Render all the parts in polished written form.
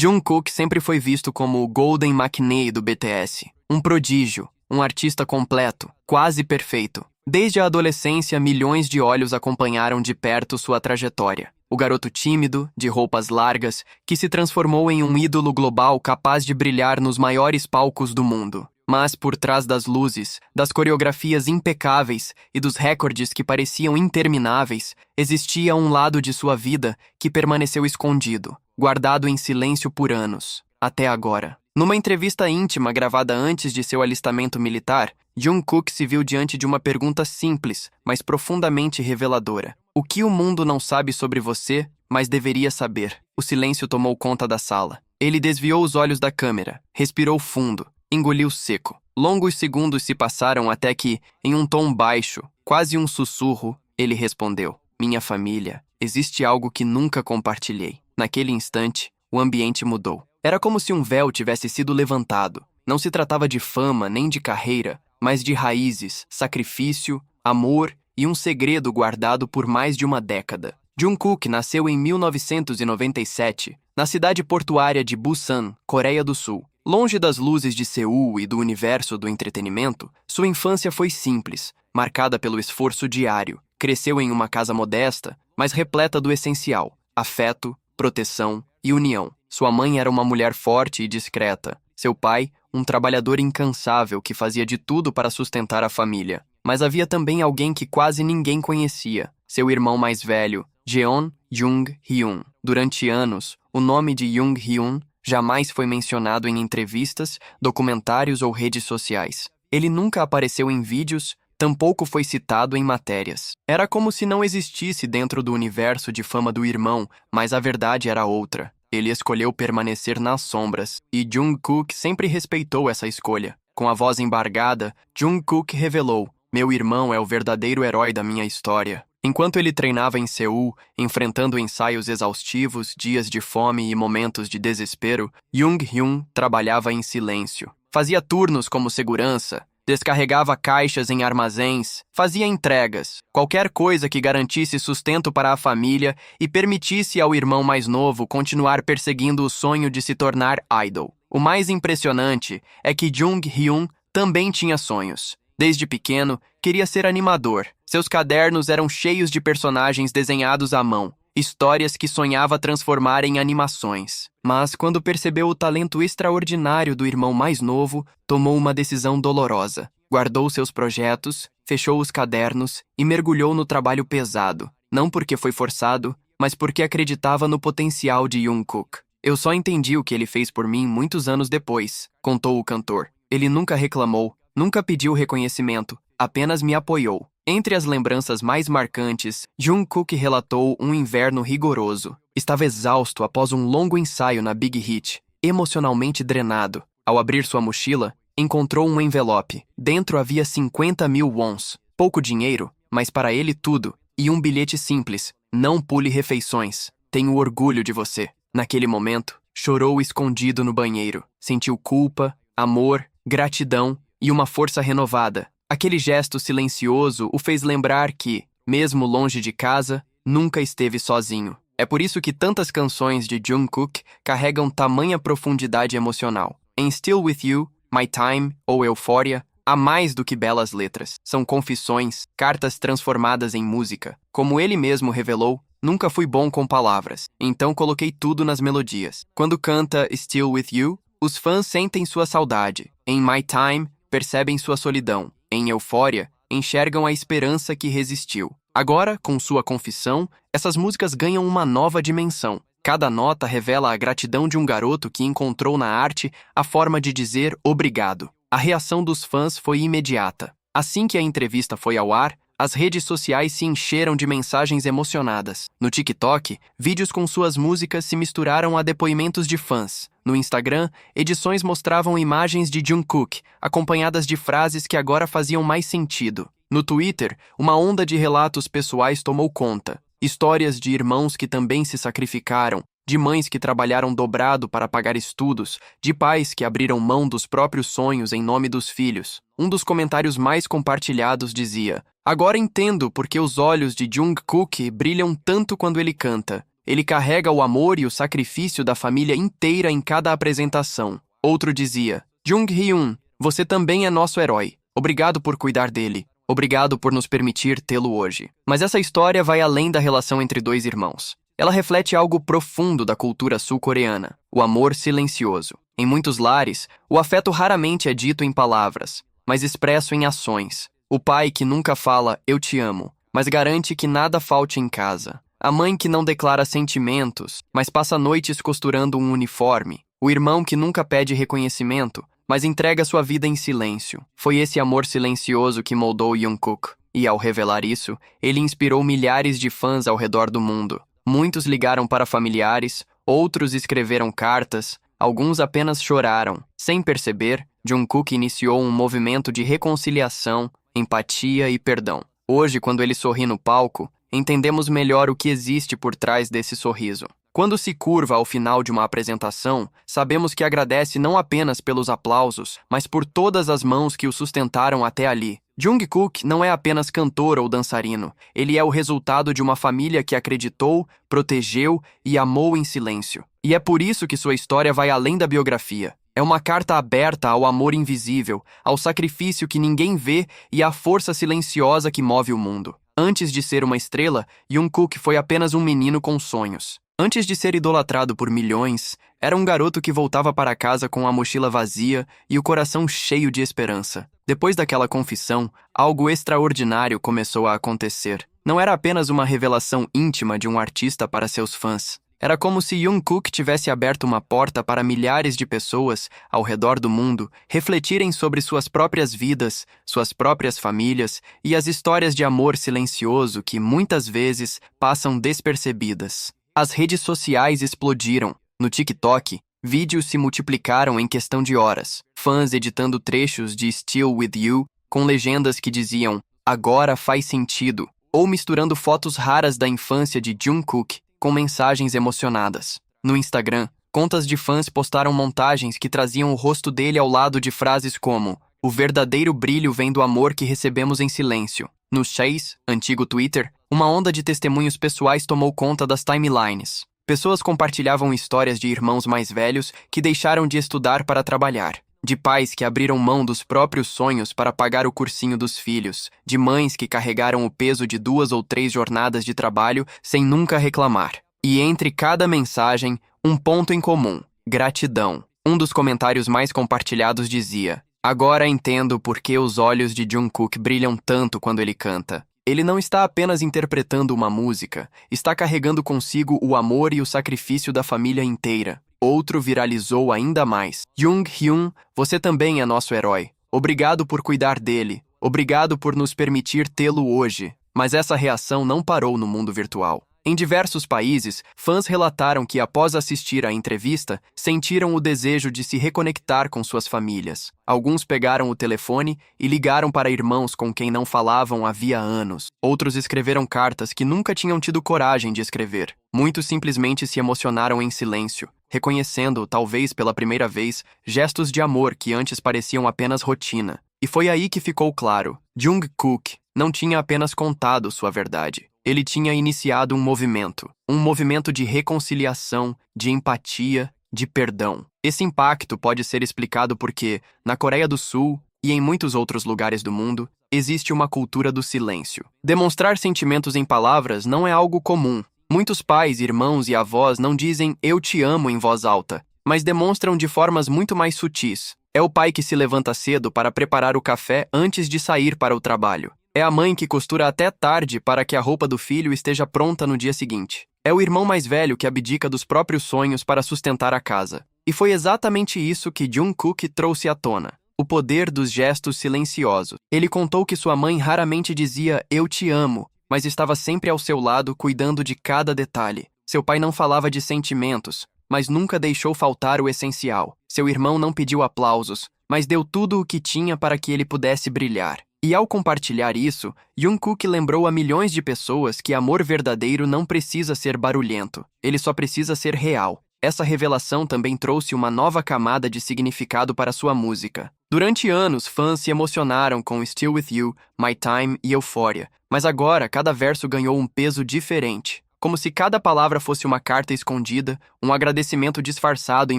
Jungkook sempre foi visto como o Golden McNay do BTS, um prodígio, um artista completo, quase perfeito. Desde a adolescência, milhões de olhos acompanharam de perto sua trajetória. O garoto tímido, de roupas largas, que se transformou em um ídolo global capaz de brilhar nos maiores palcos do mundo. Mas por trás das luzes, das coreografias impecáveis e dos recordes que pareciam intermináveis, existia um lado de sua vida que permaneceu escondido, guardado em silêncio por anos, até agora. Numa entrevista íntima gravada antes de seu alistamento militar, Jungkook se viu diante de uma pergunta simples, mas profundamente reveladora. O que o mundo não sabe sobre você, mas deveria saber? O silêncio tomou conta da sala. Ele desviou os olhos da câmera, respirou fundo, engoliu seco. Longos segundos se passaram até que, em um tom baixo, quase um sussurro, ele respondeu: "Minha família, existe algo que nunca compartilhei." Naquele instante, o ambiente mudou. Era como se um véu tivesse sido levantado. Não se tratava de fama nem de carreira, mas de raízes, sacrifício, amor e um segredo guardado por mais de uma década. Jungkook nasceu em 1997, na cidade portuária de Busan, Coreia do Sul. Longe das luzes de Seul e do universo do entretenimento, sua infância foi simples, marcada pelo esforço diário. Cresceu em uma casa modesta, mas repleta do essencial: afeto, proteção e união. Sua mãe era uma mulher forte e discreta. Seu pai, um trabalhador incansável que fazia de tudo para sustentar a família. Mas havia também alguém que quase ninguém conhecia: seu irmão mais velho, Jeon Jung-hyun. Durante anos, o nome de Jung-hyun jamais foi mencionado em entrevistas, documentários ou redes sociais. Ele nunca apareceu em vídeos, tampouco foi citado em matérias. Era como se não existisse dentro do universo de fama do irmão, mas a verdade era outra. Ele escolheu permanecer nas sombras, e Jungkook sempre respeitou essa escolha. Com a voz embargada, Jungkook revelou: "Meu irmão é o verdadeiro herói da minha história." Enquanto ele treinava em Seul, enfrentando ensaios exaustivos, dias de fome e momentos de desespero, Jung-hyun trabalhava em silêncio. Fazia turnos como segurança, descarregava caixas em armazéns, fazia entregas, qualquer coisa que garantisse sustento para a família e permitisse ao irmão mais novo continuar perseguindo o sonho de se tornar idol. O mais impressionante é que Jung-hyun também tinha sonhos. Desde pequeno, queria ser animador. Seus cadernos eram cheios de personagens desenhados à mão, histórias que sonhava transformar em animações. Mas quando percebeu o talento extraordinário do irmão mais novo, tomou uma decisão dolorosa. Guardou seus projetos, fechou os cadernos e mergulhou no trabalho pesado. Não porque foi forçado, mas porque acreditava no potencial de Jungkook. "Eu só entendi o que ele fez por mim muitos anos depois", contou o cantor. "Ele nunca reclamou, nunca pediu reconhecimento, apenas me apoiou." Entre as lembranças mais marcantes, Jungkook relatou um inverno rigoroso. Estava exausto após um longo ensaio na Big Hit, emocionalmente drenado. Ao abrir sua mochila, encontrou um envelope. Dentro havia 50.000 wons, pouco dinheiro, mas para ele tudo, e um bilhete simples: "Não pule refeições, tenho orgulho de você." Naquele momento, chorou escondido no banheiro. Sentiu culpa, amor, gratidão e uma força renovada. Aquele gesto silencioso o fez lembrar que, mesmo longe de casa, nunca esteve sozinho. É por isso que tantas canções de Jungkook carregam tamanha profundidade emocional. Em Still With You, My Time ou Euphoria, há mais do que belas letras. São confissões, cartas transformadas em música. Como ele mesmo revelou: "Nunca fui bom com palavras, então coloquei tudo nas melodias." Quando canta Still With You, os fãs sentem sua saudade. Em My Time, percebem sua solidão. Em Euphoria, enxergam a esperança que resistiu. Agora, com sua confissão, essas músicas ganham uma nova dimensão. Cada nota revela a gratidão de um garoto que encontrou na arte a forma de dizer obrigado. A reação dos fãs foi imediata. Assim que a entrevista foi ao ar, as redes sociais se encheram de mensagens emocionadas. No TikTok, vídeos com suas músicas se misturaram a depoimentos de fãs. No Instagram, edições mostravam imagens de Jungkook, acompanhadas de frases que agora faziam mais sentido. No Twitter, uma onda de relatos pessoais tomou conta. Histórias de irmãos que também se sacrificaram, de mães que trabalharam dobrado para pagar estudos, de pais que abriram mão dos próprios sonhos em nome dos filhos. Um dos comentários mais compartilhados dizia: "Agora entendo por que os olhos de Jungkook brilham tanto quando ele canta. Ele carrega o amor e o sacrifício da família inteira em cada apresentação. Outro dizia: Jung-hyun, você também é nosso herói. Obrigado por cuidar dele. Obrigado por nos permitir tê-lo hoje. Mas essa história vai além da relação entre dois irmãos. Ela reflete algo profundo da cultura sul-coreana: o amor silencioso. Em muitos lares, o afeto raramente é dito em palavras, mas expresso em ações. O pai que nunca fala "eu te amo", mas garante que nada falte em casa. A mãe que não declara sentimentos, mas passa noites costurando um uniforme. O irmão que nunca pede reconhecimento, mas entrega sua vida em silêncio. Foi esse amor silencioso que moldou Jungkook. E ao revelar isso, ele inspirou milhares de fãs ao redor do mundo. Muitos ligaram para familiares, outros escreveram cartas, alguns apenas choraram. Sem perceber, Jungkook iniciou um movimento de reconciliação, empatia e perdão. Hoje, quando ele sorri no palco, entendemos melhor o que existe por trás desse sorriso. Quando se curva ao final de uma apresentação, sabemos que agradece não apenas pelos aplausos, mas por todas as mãos que o sustentaram até ali. Jungkook não é apenas cantor ou dançarino, ele é o resultado de uma família que acreditou, protegeu e amou em silêncio. E é por isso que sua história vai além da biografia. É uma carta aberta ao amor invisível, ao sacrifício que ninguém vê e à força silenciosa que move o mundo. Antes de ser uma estrela, Jungkook foi apenas um menino com sonhos. Antes de ser idolatrado por milhões, era um garoto que voltava para casa com a mochila vazia e o coração cheio de esperança. Depois daquela confissão, algo extraordinário começou a acontecer. Não era apenas uma revelação íntima de um artista para seus fãs. Era como se Jungkook tivesse aberto uma porta para milhares de pessoas ao redor do mundo refletirem sobre suas próprias vidas, suas próprias famílias e as histórias de amor silencioso que muitas vezes passam despercebidas. As redes sociais explodiram. No TikTok, vídeos se multiplicaram em questão de horas. Fãs editando trechos de Still With You com legendas que diziam "agora faz sentido", ou misturando fotos raras da infância de Jungkook com mensagens emocionadas. No Instagram, contas de fãs postaram montagens que traziam o rosto dele ao lado de frases como "o verdadeiro brilho vem do amor que recebemos em silêncio". No Chase, antigo Twitter, uma onda de testemunhos pessoais tomou conta das timelines. Pessoas compartilhavam histórias de irmãos mais velhos que deixaram de estudar para trabalhar, de pais que abriram mão dos próprios sonhos para pagar o cursinho dos filhos, de mães que carregaram o peso de 2 ou 3 jornadas de trabalho sem nunca reclamar. E entre cada mensagem, um ponto em comum: gratidão. Um dos comentários mais compartilhados dizia: "Agora entendo por que os olhos de Jungkook brilham tanto quando ele canta. Ele não está apenas interpretando uma música, está carregando consigo o amor e o sacrifício da família inteira." Outro viralizou ainda mais: "Jung-hyun, você também é nosso herói. Obrigado por cuidar dele. Obrigado por nos permitir tê-lo hoje." Mas essa reação não parou no mundo virtual. Em diversos países, fãs relataram que após assistir à entrevista, sentiram o desejo de se reconectar com suas famílias. Alguns pegaram o telefone e ligaram para irmãos com quem não falavam havia anos. Outros escreveram cartas que nunca tinham tido coragem de escrever. Muitos simplesmente se emocionaram em silêncio, reconhecendo, talvez pela primeira vez, gestos de amor que antes pareciam apenas rotina. E foi aí que ficou claro: Jungkook não tinha apenas contado sua verdade. Ele tinha iniciado um movimento de reconciliação, de empatia, de perdão. Esse impacto pode ser explicado porque, na Coreia do Sul e em muitos outros lugares do mundo, existe uma cultura do silêncio. Demonstrar sentimentos em palavras não é algo comum. Muitos pais, irmãos e avós não dizem "eu te amo" em voz alta, mas demonstram de formas muito mais sutis. É o pai que se levanta cedo para preparar o café antes de sair para o trabalho. É a mãe que costura até tarde para que a roupa do filho esteja pronta no dia seguinte. É o irmão mais velho que abdica dos próprios sonhos para sustentar a casa. E foi exatamente isso que Jungkook trouxe à tona: o poder dos gestos silenciosos. Ele contou que sua mãe raramente dizia "eu te amo", mas estava sempre ao seu lado cuidando de cada detalhe. Seu pai não falava de sentimentos, mas nunca deixou faltar o essencial. Seu irmão não pediu aplausos, mas deu tudo o que tinha para que ele pudesse brilhar. E ao compartilhar isso, Jungkook lembrou a milhões de pessoas que amor verdadeiro não precisa ser barulhento, ele só precisa ser real. Essa revelação também trouxe uma nova camada de significado para sua música. Durante anos, fãs se emocionaram com Still With You, My Time e Euphoria, mas agora cada verso ganhou um peso diferente. como se cada palavra fosse uma carta escondida, um agradecimento disfarçado em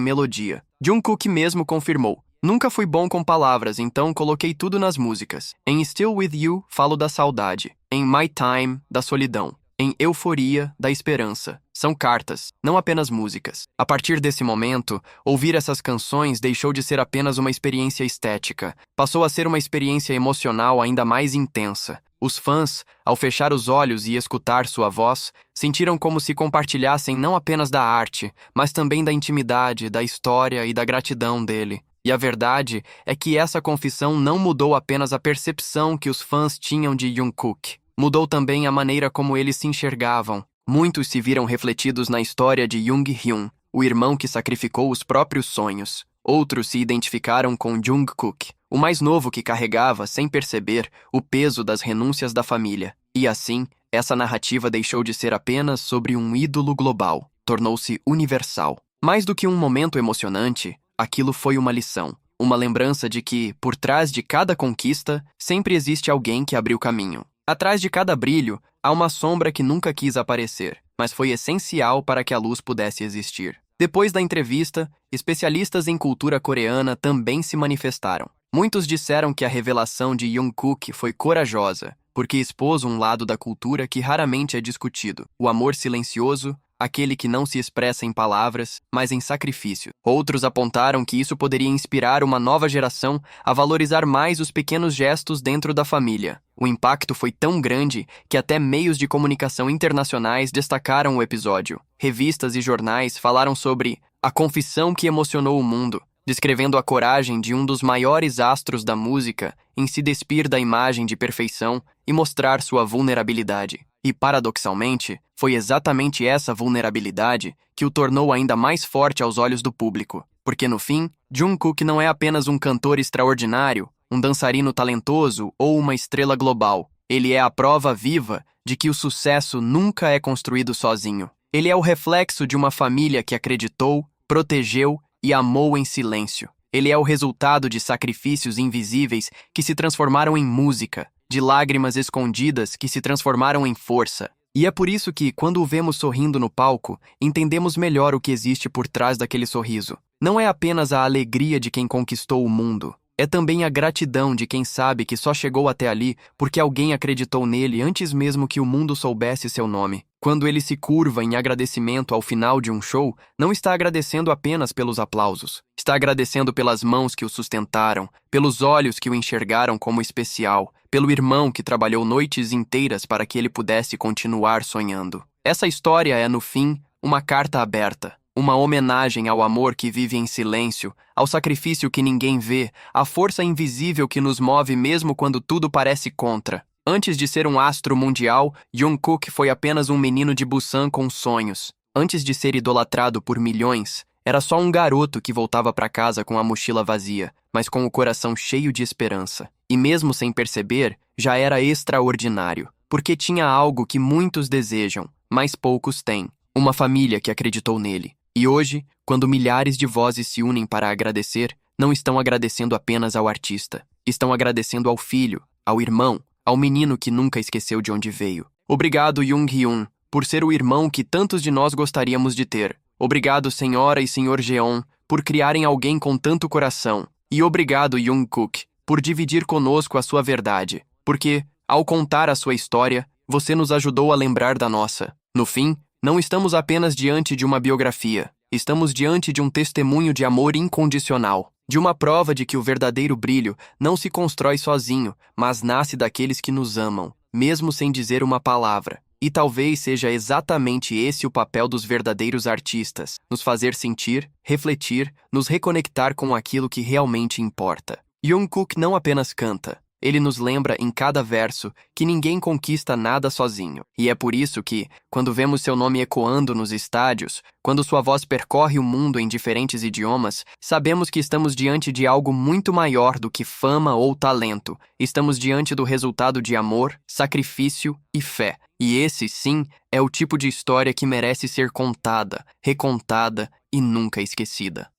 melodia. Jungkook mesmo confirmou: "Nunca fui bom com palavras, então coloquei tudo nas músicas. Em Still With You, falo da saudade. Em My Time, da solidão. Em Euforia, da esperança. São cartas, não apenas músicas." A partir desse momento, ouvir essas canções deixou de ser apenas uma experiência estética. Passou a ser uma experiência emocional ainda mais intensa. Os fãs, ao fechar os olhos e escutar sua voz, sentiram como se compartilhassem não apenas da arte, mas também da intimidade, da história e da gratidão dele. E a verdade é que essa confissão não mudou apenas a percepção que os fãs tinham de Jungkook. Mudou também a maneira como eles se enxergavam. Muitos se viram refletidos na história de Jung-hyun, o irmão que sacrificou os próprios sonhos. Outros se identificaram com Jungkook, o mais novo que carregava, sem perceber, o peso das renúncias da família. E assim, essa narrativa deixou de ser apenas sobre um ídolo global, tornou-se universal. Mais do que um momento emocionante, aquilo foi uma lição, uma lembrança de que, por trás de cada conquista, sempre existe alguém que abriu caminho. Atrás de cada brilho, há uma sombra que nunca quis aparecer, mas foi essencial para que a luz pudesse existir. Depois da entrevista, especialistas em cultura coreana também se manifestaram. Muitos disseram que a revelação de Jungkook foi corajosa, porque expôs um lado da cultura que raramente é discutido: o amor silencioso, aquele que não se expressa em palavras, mas em sacrifício. Outros apontaram que isso poderia inspirar uma nova geração a valorizar mais os pequenos gestos dentro da família. O impacto foi tão grande que até meios de comunicação internacionais destacaram o episódio. Revistas e jornais falaram sobre a confissão que emocionou o mundo, descrevendo a coragem de um dos maiores astros da música em se despir da imagem de perfeição e mostrar sua vulnerabilidade. E, paradoxalmente, foi exatamente essa vulnerabilidade que o tornou ainda mais forte aos olhos do público. Porque, no fim, Jungkook não é apenas um cantor extraordinário, um dançarino talentoso ou uma estrela global. Ele é a prova viva de que o sucesso nunca é construído sozinho. Ele é o reflexo de uma família que acreditou, protegeu e amou em silêncio. Ele é o resultado de sacrifícios invisíveis que se transformaram em música, de lágrimas escondidas que se transformaram em força. E é por isso que, quando o vemos sorrindo no palco, entendemos melhor o que existe por trás daquele sorriso. Não é apenas a alegria de quem conquistou o mundo. É também a gratidão de quem sabe que só chegou até ali porque alguém acreditou nele antes mesmo que o mundo soubesse seu nome. Quando ele se curva em agradecimento ao final de um show, não está agradecendo apenas pelos aplausos. Está agradecendo pelas mãos que o sustentaram, pelos olhos que o enxergaram como especial, pelo irmão que trabalhou noites inteiras para que ele pudesse continuar sonhando. Essa história é, no fim, uma carta aberta. Uma homenagem ao amor que vive em silêncio, ao sacrifício que ninguém vê, à força invisível que nos move mesmo quando tudo parece contra. Antes de ser um astro mundial, Jungkook foi apenas um menino de Busan com sonhos. Antes de ser idolatrado por milhões, era só um garoto que voltava para casa com a mochila vazia, mas com o coração cheio de esperança. E mesmo sem perceber, já era extraordinário, porque tinha algo que muitos desejam, mas poucos têm: uma família que acreditou nele. E hoje, quando milhares de vozes se unem para agradecer, não estão agradecendo apenas ao artista. Estão agradecendo ao filho, ao irmão, ao menino que nunca esqueceu de onde veio. Obrigado, Jung-hyun, por ser o irmão que tantos de nós gostaríamos de ter. Obrigado, senhora e senhor Jeon, por criarem alguém com tanto coração. E obrigado, Jungkook, por dividir conosco a sua verdade. Porque, ao contar a sua história, você nos ajudou a lembrar da nossa. No fim, não estamos apenas diante de uma biografia, estamos diante de um testemunho de amor incondicional, de uma prova de que o verdadeiro brilho não se constrói sozinho, mas nasce daqueles que nos amam, mesmo sem dizer uma palavra. E talvez seja exatamente esse o papel dos verdadeiros artistas: nos fazer sentir, refletir, nos reconectar com aquilo que realmente importa. Jungkook não apenas canta. Ele nos lembra em cada verso que ninguém conquista nada sozinho. E é por isso que, quando vemos seu nome ecoando nos estádios, quando sua voz percorre o mundo em diferentes idiomas, sabemos que estamos diante de algo muito maior do que fama ou talento. Estamos diante do resultado de amor, sacrifício e fé. E esse, sim, é o tipo de história que merece ser contada, recontada e nunca esquecida.